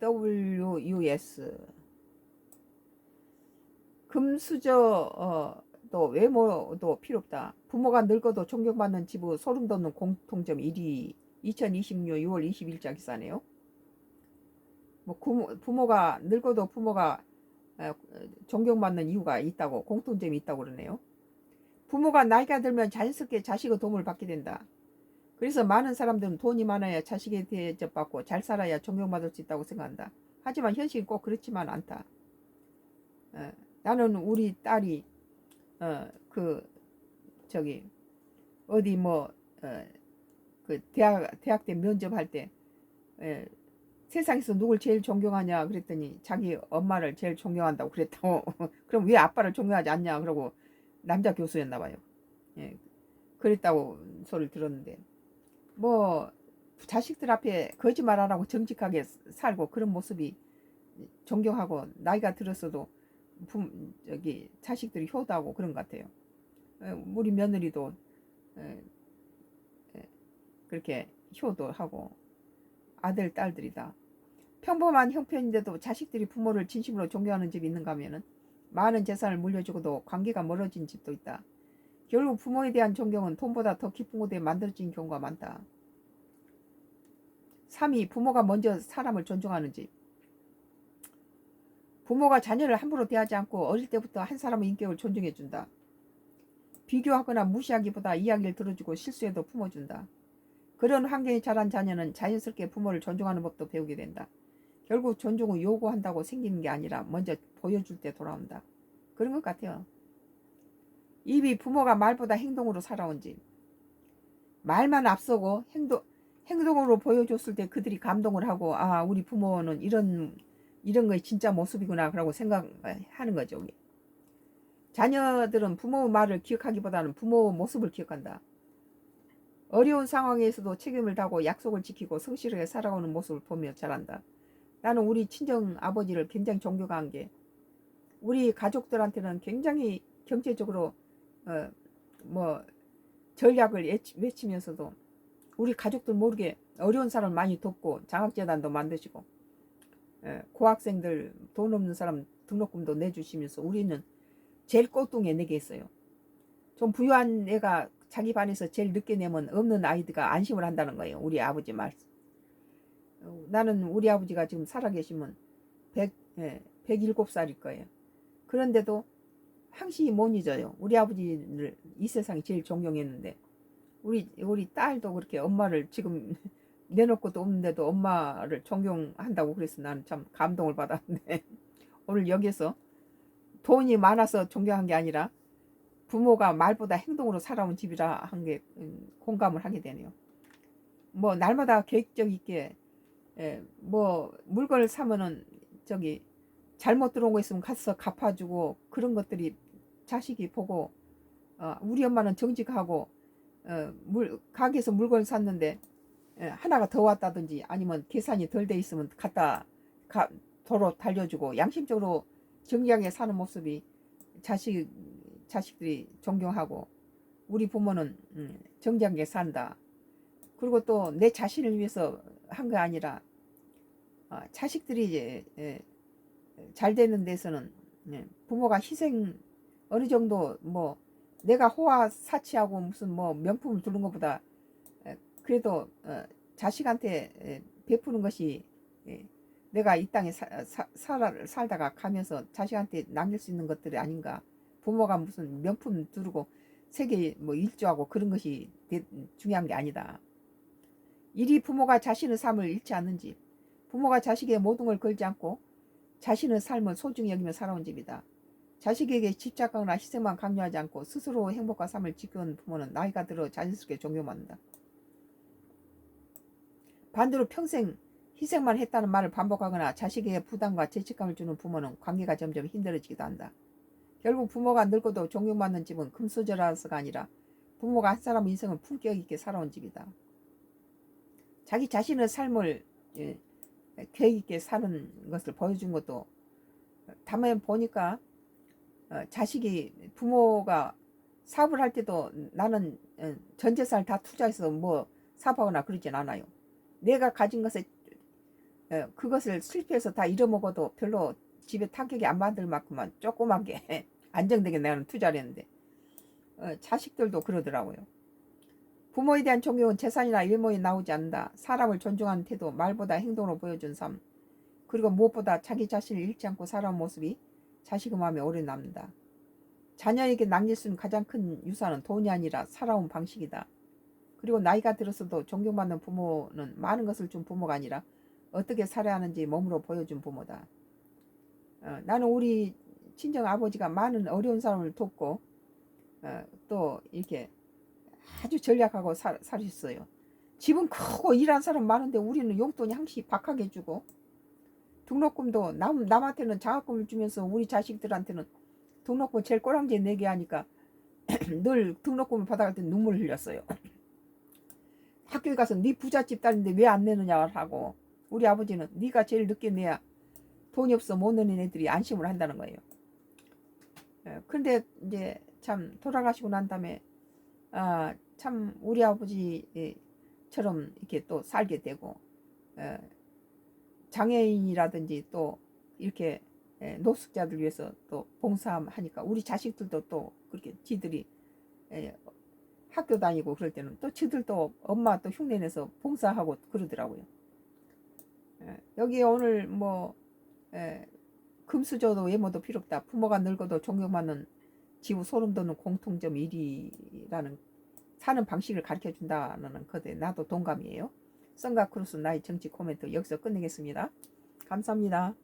VIWUS 금수저 또 외모도 필요 없다. 부모가 늙어도 존경받는 지부 소름 돋는 공통점 1위 2026 6월 20일자 기사네요. 뭐 부모가 늙어도 부모가 존경받는 이유가 있다고 공통점이 있다고 그러네요. 부모가 나이가 들면 자연스럽게 자식의 도움을 받게 된다. 그래서 많은 사람들은 돈이 많아야 자식에 대접받고 잘 살아야 존경받을 수 있다고 생각한다. 하지만 현실은 꼭 그렇지만 않다. 나는 우리 딸이 그 저기 어디 뭐 그 대학 때 면접할 때 세상에서 누굴 제일 존경하냐 그랬더니 자기 엄마를 제일 존경한다고 그랬다고. 그럼 왜 아빠를 존경하지 않냐 그러고 남자 교수였나 봐요. 예, 그랬다고 소리를 들었는데 뭐 자식들 앞에 거짓말 안 하고 정직하게 살고 그런 모습이 존경하고 나이가 들었어도 저기 자식들이 효도하고 그런 것 같아요. 우리 며느리도 그렇게 효도하고 아들 딸들이다. 평범한 형편인데도 자식들이 부모를 진심으로 존경하는 집이 있는가 하면은 많은 재산을 물려주고도 관계가 멀어진 집도 있다. 결국 부모에 대한 존경은 돈보다 더 깊은 곳에 만들어진 경우가 많다. 3위 부모가 먼저 사람을 존중하는 집. 부모가 자녀를 함부로 대하지 않고 어릴 때부터 한 사람의 인격을 존중해준다. 비교하거나 무시하기보다 이야기를 들어주고 실수해도 품어준다. 그런 환경에 자란 자녀는 자연스럽게 부모를 존중하는 법도 배우게 된다. 결국 존중은 요구한다고 생기는 게 아니라 먼저 보여줄 때 돌아온다. 그런 것 같아요. 2위 부모가 말보다 행동으로 살아온 집. 말만 앞서고 행동으로 보여줬을 때 그들이 감동을 하고 아 우리 부모는 이런 것이 진짜 모습이구나 그러고 생각하는 거죠. 자녀들은 부모 말을 기억하기보다는 부모 모습을 기억한다. 어려운 상황에서도 책임을 다하고 약속을 지키고 성실하게 살아오는 모습을 보며 자란다. 나는 우리 친정 아버지를 굉장히 존경한 게 우리 가족들한테는 굉장히 경제적으로 뭐 전략을 외치면서도 우리 가족들 모르게 어려운 사람을 많이 돕고 장학재단도 만드시고 고학생들 돈 없는 사람 등록금도 내주시면서 우리는 제일 꼴뚱에 내게 했어요. 좀 부유한 애가 자기 반에서 제일 늦게 내면 없는 아이들가 안심을 한다는 거예요. 우리 아버지 말씀. 나는 우리 아버지가 지금 살아계시면 107살일 거예요. 그런데도 항시 못 잊어요. 우리 아버지를 이 세상에 제일 존경했는데 우리 딸도 그렇게 엄마를 지금 내놓을 것도 없는데도 엄마를 존경한다고 그래서 나는 참 감동을 받았는데 오늘 여기서 돈이 많아서 존경한 게 아니라 부모가 말보다 행동으로 살아온 집이라 한 게 공감을 하게 되네요. 뭐 날마다 계획적 있게 뭐 물건을 사면은 저기 잘못 들어온 거 있으면 가서 갚아주고 그런 것들이 자식이 보고 우리 엄마는 정직하고 가게에서 물건을 샀는데 하나가 더 왔다든지 아니면 계산이 덜 돼 있으면 갖다 도로 달려주고 양심적으로 정직하게 사는 모습이 자식들이 존경하고 우리 부모는 정직하게 산다. 그리고 또 내 자신을 위해서 한 게 아니라 자식들이 이제 잘 되는 데서는 부모가 희생 어느 정도 뭐 내가 호화 사치하고 무슨 뭐 명품을 두는 것보다 그래도 자식한테 베푸는 것이 내가 이 땅에 살다가 가면서 자식한테 남길 수 있는 것들이 아닌가. 부모가 무슨 명품 두르고 세계 뭐 일조하고 그런 것이 중요한 게 아니다. 이리 부모가 자신의 삶을 잃지 않는지 부모가 자식의 모든 걸 걸지 않고 자신의 삶을 소중히 여기며 살아온 집이다. 자식에게 집착하거나 희생만 강요하지 않고 스스로 행복과 삶을 지켜온 부모는 나이가 들어 자연스럽게 존경받는다. 반대로 평생 희생만 했다는 말을 반복하거나 자식에게 부담과 죄책감을 주는 부모는 관계가 점점 힘들어지기도 한다. 결국 부모가 늙어도 존경받는 집은 금수저라서가 아니라 부모가 한 사람의 인생을 품격 있게 살아온 집이다. 자기 자신의 삶을 계획 있게 사는 것을 보여준 것도 다음에 보니까 자식이 부모가 사업을 할 때도 나는 전 재산을 다 투자해서 뭐 사업하거나 그러진 않아요. 내가 가진 것에 그것을 실패해서 다 잃어먹어도 별로 집에 타격이 안 받을 만큼만 조그맣게 안정되게 내가 투자를 했는데 자식들도 그러더라고요. 부모에 대한 존경은 재산이나 일모에 나오지 않는다. 사람을 존중하는 태도, 말보다 행동으로 보여준 삶, 그리고 무엇보다 자기 자신을 잃지 않고 살아온 모습이 자식의 마음에 오래 남는다. 자녀에게 남길 수 있는 가장 큰 유산은 돈이 아니라 살아온 방식이다. 그리고 나이가 들어서도 존경받는 부모는 많은 것을 준 부모가 아니라 어떻게 살아야 하는지 몸으로 보여준 부모다. 나는 우리 친정 아버지가 많은 어려운 사람을 돕고 또 이렇게 아주 전략하고 살으셨어요. 집은 크고 일한 사람 많은데 우리는 용돈이 항시 박하게 주고 등록금도 남한테는 장학금을 주면서 우리 자식들한테는 등록금 제일 꼬랑지 내게 하니까 늘 등록금을 받아갈 때 눈물을 흘렸어요. 학교에 가서 네 부잣집 딸인데 왜 안 내느냐 하고 우리 아버지는 네가 제일 늦게 내야 돈이 없어 못 내는 애들이 안심을 한다는 거예요. 근데 이제 참 돌아가시고 난 다음에 참 우리 아버지처럼 이렇게 또 살게 되고 장애인이라든지 또 이렇게 노숙자들 위해서 또 봉사하니까 우리 자식들도 또 그렇게 지들이 학교 다니고 그럴 때는 또 지들도 엄마 또 흉내내서 봉사하고 그러더라고요. 여기 오늘 뭐 금수저도 외모도 필요 없다. 부모가 늙어도 존경받는 지우 소름 돋는 공통점 1위라는 사는 방식을 가르쳐 준다는 것에 나도 동감이에요. 썬가 크루스 나의 정치 코멘트 여기서 끝내겠습니다. 감사합니다.